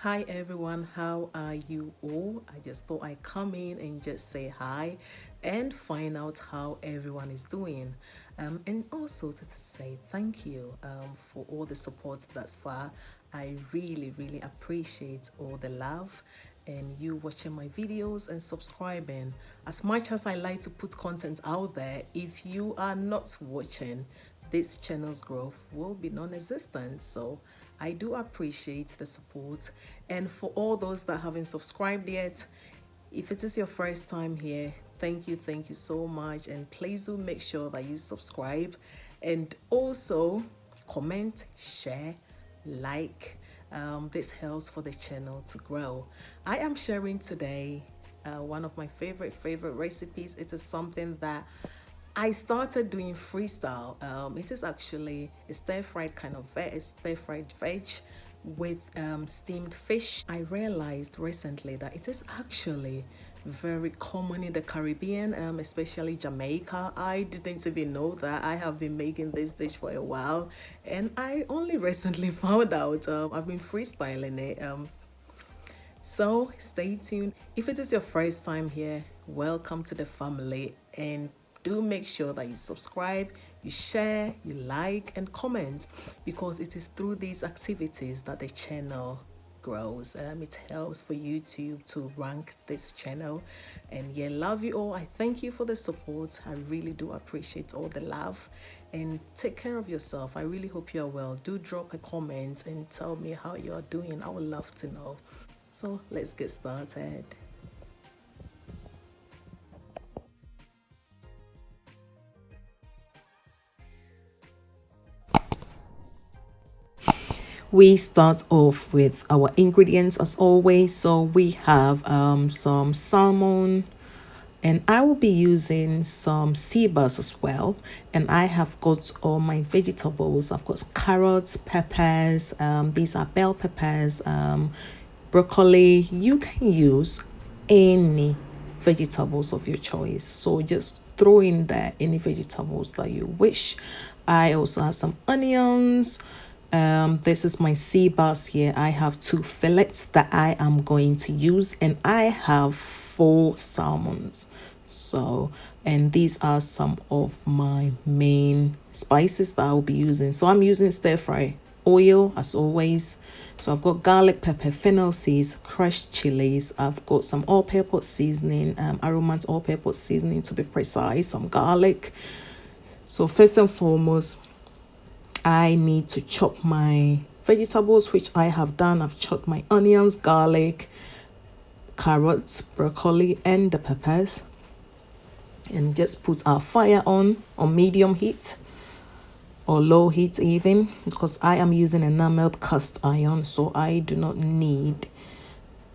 Hi everyone, how are you all? I just thought I'd come in and just say hi and find out how everyone is doing. And also to say thank you for all the support thus far. I really appreciate all the love and you watching my videos and subscribing. As much as I like to put content out there, if you are not watching, this channel's growth will be non-existent. So I do appreciate the support, and for all those that haven't subscribed yet, if it is your first time here, thank you so much, and please do make sure that you subscribe and also comment, share, like. This helps for the channel to grow. I am sharing today one of my favorite recipes. It is something that I started doing freestyle. It is actually a stir-fried kind of stir-fried veg with steamed fish. I realized recently that it is actually very common in the Caribbean, especially Jamaica. I didn't even know that. I have been making this dish for a while, and I only recently found out. I've been freestyling it. So stay tuned. If it is your first time here, welcome to the family, and do make sure that you subscribe, you share, you like and comment, because it is through these activities that the channel grows. It helps for YouTube to rank this channel. And yeah, love you all. I thank you for the support. I really do appreciate all the love, and take care of yourself. I really hope you're well. Do drop a comment and tell me how you're doing. I would love to know. So let's get started. We start off with our ingredients as always. So we have some salmon, and I will be using some sea bass as well. And I have got all my vegetables. I've got carrots, peppers, these are bell peppers, broccoli. You can use any vegetables of your choice, so just throw in there any vegetables that you wish. I also have some onions. This is my sea bass here. I have 2 fillets that I am going to use, and I have 4 salmons. So, and these are some of my main spices that I'll be using. So I'm using stir fry oil as always. So I've got garlic, pepper, fennel seeds, crushed chilies. I've got some all-purpose seasoning, aromat all-purpose seasoning to be precise, some garlic. So first and foremost, I need to chop my vegetables, which I have done. I've chopped my onions, garlic, carrots, broccoli, and the peppers. And just put our fire on medium heat or low heat even, because I am using an enameled cast iron, so I do not need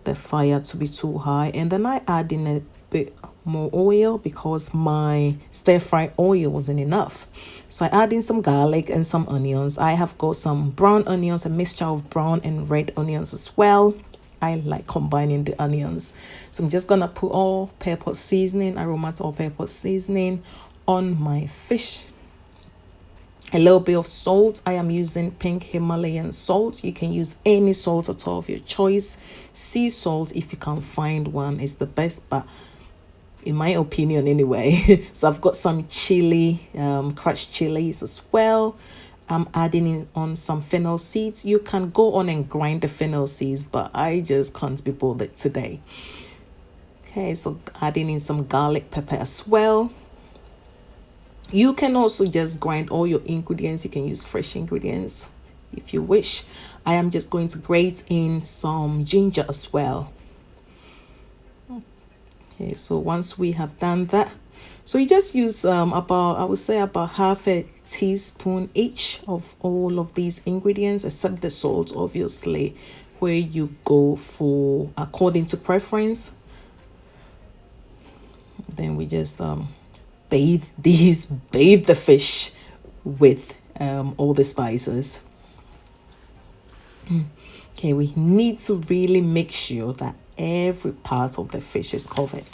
the fire to be too high. And then I add in a bit more oil because my stir fry oil wasn't enough. So I add in some garlic and some onions. I have got some brown onions, a mixture of brown and red onions as well. I like combining the onions. So I'm just gonna put all-purpose seasoning, aromat all-purpose seasoning on my fish. A little bit of salt. I am using pink Himalayan salt. You can use any salt at all of your choice. Sea salt, if you can find one, is the best, but in my opinion anyway. So I've got some chili, crushed chilies as well. I'm adding in on some fennel seeds. You can go on and grind the fennel seeds, but I just can't be bothered today. Okay, so adding in some garlic pepper as well. You can also just grind all your ingredients. You can use fresh ingredients if you wish. I am just going to grate in some ginger as well. Okay, so once we have done that, so you just use about, I would say about half a teaspoon each of all of these ingredients, except the salt, obviously, where you go for according to preference. Then we just bathe the fish with all the spices. Okay, we need to really make sure that every part of the fish is covered.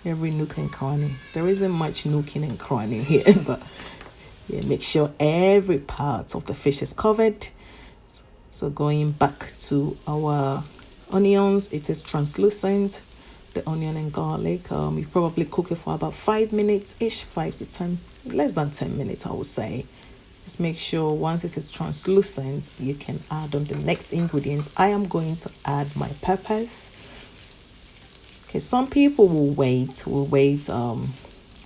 Every nook and cranny. There isn't much nooking and cranny here, but yeah, make sure every part of the fish is covered. So going back to our onions, it is translucent, the onion and garlic. You probably cook it for about 5 minutes ish, 5 to 10, less than 10 minutes I would say. Just make sure once it is translucent, you can add on the next ingredients. I am going to add my peppers. Okay, some people will wait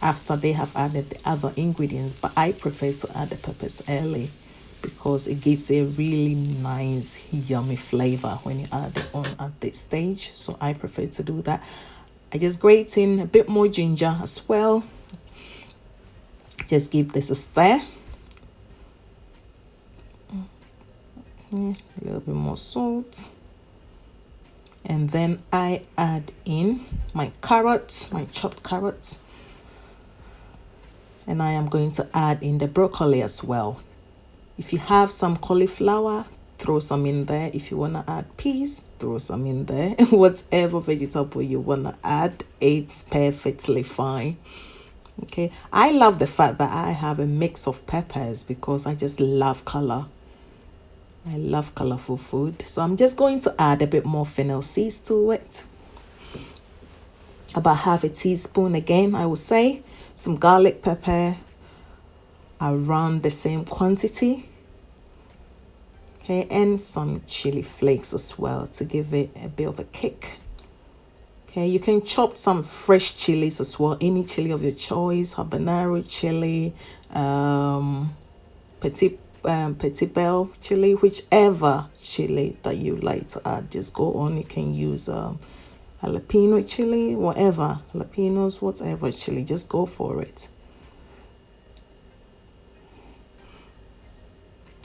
after they have added the other ingredients, but I prefer to add the peppers early because it gives a really nice yummy flavor when you add it on at this stage. So I prefer to do that. I just grate in a bit more ginger as well. Just give this a stir. A little bit more salt. And then I add in my carrots, my chopped carrots. And I am going to add in the broccoli as well. If you have some cauliflower, throw some in there. If you want to add peas, throw some in there. Whatever vegetable you want to add, it's perfectly fine. Okay, I love the fact that I have a mix of peppers because I just love color. I love colorful food. So I'm just going to add a bit more fennel seeds to it. About half a teaspoon again, I would say. Some garlic pepper, around the same quantity. Okay, and some chili flakes as well to give it a bit of a kick. Okay, you can chop some fresh chilies as well, any chili of your choice, habanero chili, petit bell chili, whichever chili that you like to add, just go on. You can use jalapeno chili, whatever, jalapenos, whatever chili, just go for it.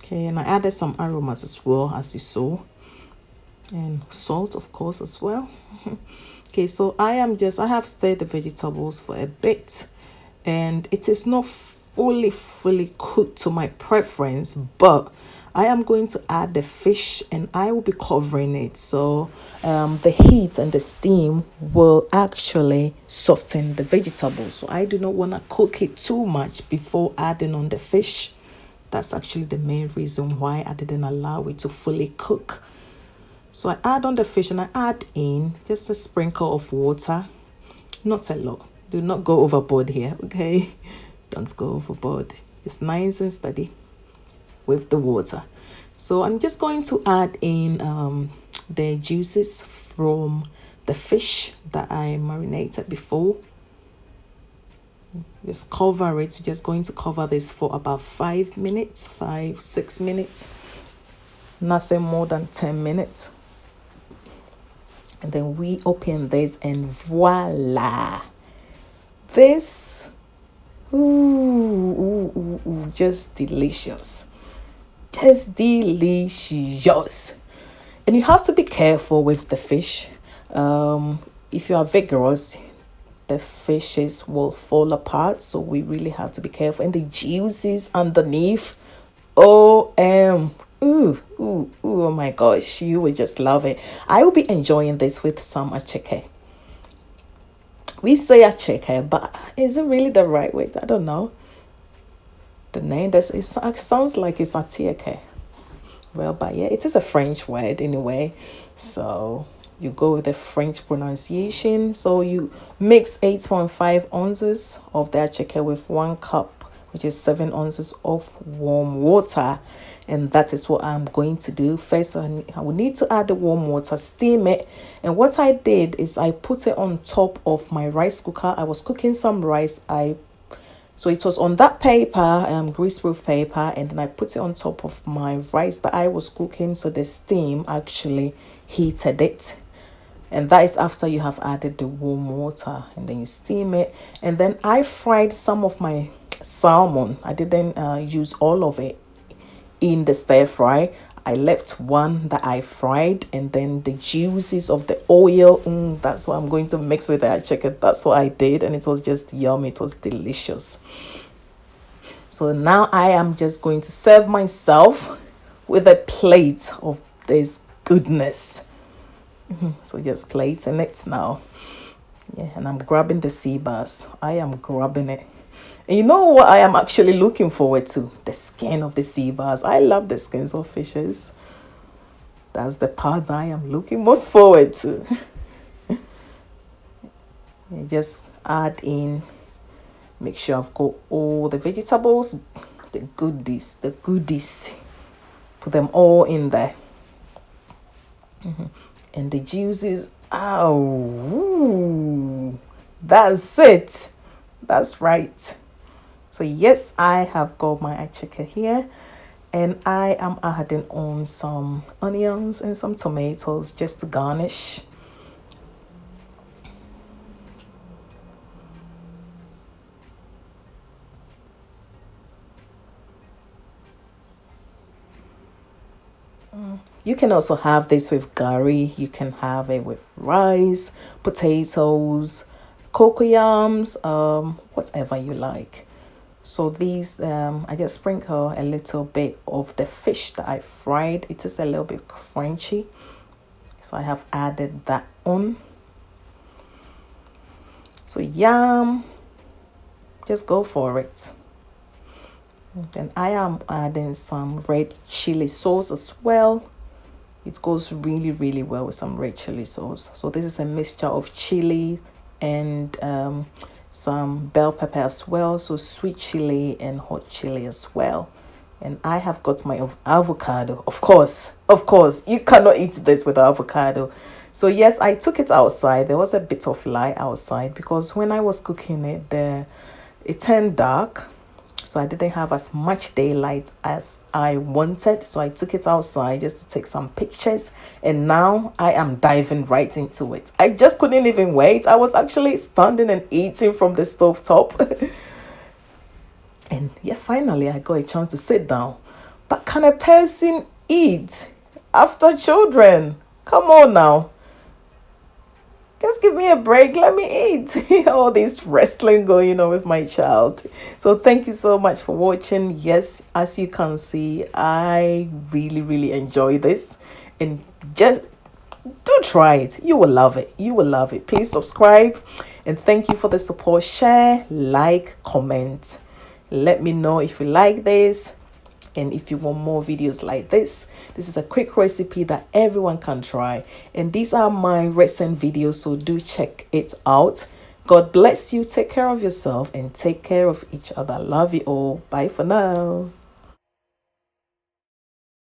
Okay, and I added some aromas as well, as you saw, and salt of course as well. Okay, so I have stirred the vegetables for a bit, and it is not fully cooked to my preference, but I am going to add the fish and I will be covering it. So the heat and the steam will actually soften the vegetables. So I do not want to cook it too much before adding on the fish. That's actually the main reason why I didn't allow it to fully cook. So I add on the fish and I add in just a sprinkle of water, not a lot. Do not go overboard here, okay? Don't go overboard. Just nice and steady with the water. So I'm just going to add in the juices from the fish that I marinated before. Just cover it. We're just going to cover this for about 5 minutes, 5-6 minutes, nothing more than 10 minutes. And then we open this and voila, this just delicious, just delicious. And you have to be careful with the fish. If you are vigorous, the fishes will fall apart, so we really have to be careful. And the juices underneath, oh my gosh, you will just love it. I will be enjoying this with some attiéké. We say attiéké, but is it really the right way? I don't know. The name, it sounds like it's attiéké. Well, but yeah, it is a French word anyway. So you go with the French pronunciation. So you mix 8.5 ounces of the attiéké with 1 cup, which is 7 ounces of warm water. And that is what I'm going to do. First, I will need to add the warm water, steam it. And what I did is I put it on top of my rice cooker. I was cooking some rice. So it was on that paper, greaseproof paper, and then I put it on top of my rice that I was cooking. So the steam actually heated it. And that is after you have added the warm water, and then you steam it. And then I fried some of my salmon. I didn't use all of it in the stir fry. I left one that I fried, and then the juices of the oil, that's what I'm going to mix with the attiéké. That's what I did, and it was just yummy. It was delicious. So now I am just going to serve myself with a plate of this goodness. So just plating it now. Yeah, and I'm grabbing the sea bass. I am grabbing it. And you know what I am actually looking forward to? The skin of the sea bass. I love the skins of fishes. That's the part that I am looking most forward to. You just add in, make sure I've got all the vegetables, the goodies, put them all in there. And the juices, oh, that's it. That's right. So yes, I have got my attiéké here, and I am adding on some onions and some tomatoes just to garnish. You can also have this with gari. You can have it with rice, potatoes, cocoyams, whatever you like. So these, I just sprinkle a little bit of the fish that I fried. It is a little bit crunchy. So I have added that on. So yum, just go for it. Then I am adding some red chili sauce as well. It goes really, really well with some red chili sauce. So this is a mixture of chili and some bell pepper as well. So sweet chili and hot chili as well. And I have got my avocado. Of course, you cannot eat this with avocado. So yes, I took it outside. There was a bit of light outside because when I was cooking it, it turned dark. So I didn't have as much daylight as I wanted. So I took it outside just to take some pictures. And now I am diving right into it. I just couldn't even wait. I was actually standing and eating from the stove top. And yeah, finally I got a chance to sit down. But can a person eat after children? Come on now. Just give me a break. Let me eat. All this wrestling going on with my child. So thank you so much for watching. Yes, as you can see, I really, really enjoy this. And just do try it. You will love it. You will love it. Please subscribe. And thank you for the support. Share, like, comment. Let me know if you like this. And if you want more videos like this is a quick recipe that everyone can try. And these are my recent videos, so do check it out. God bless you. Take care of yourself and take care of each other. Love you all. Bye for now.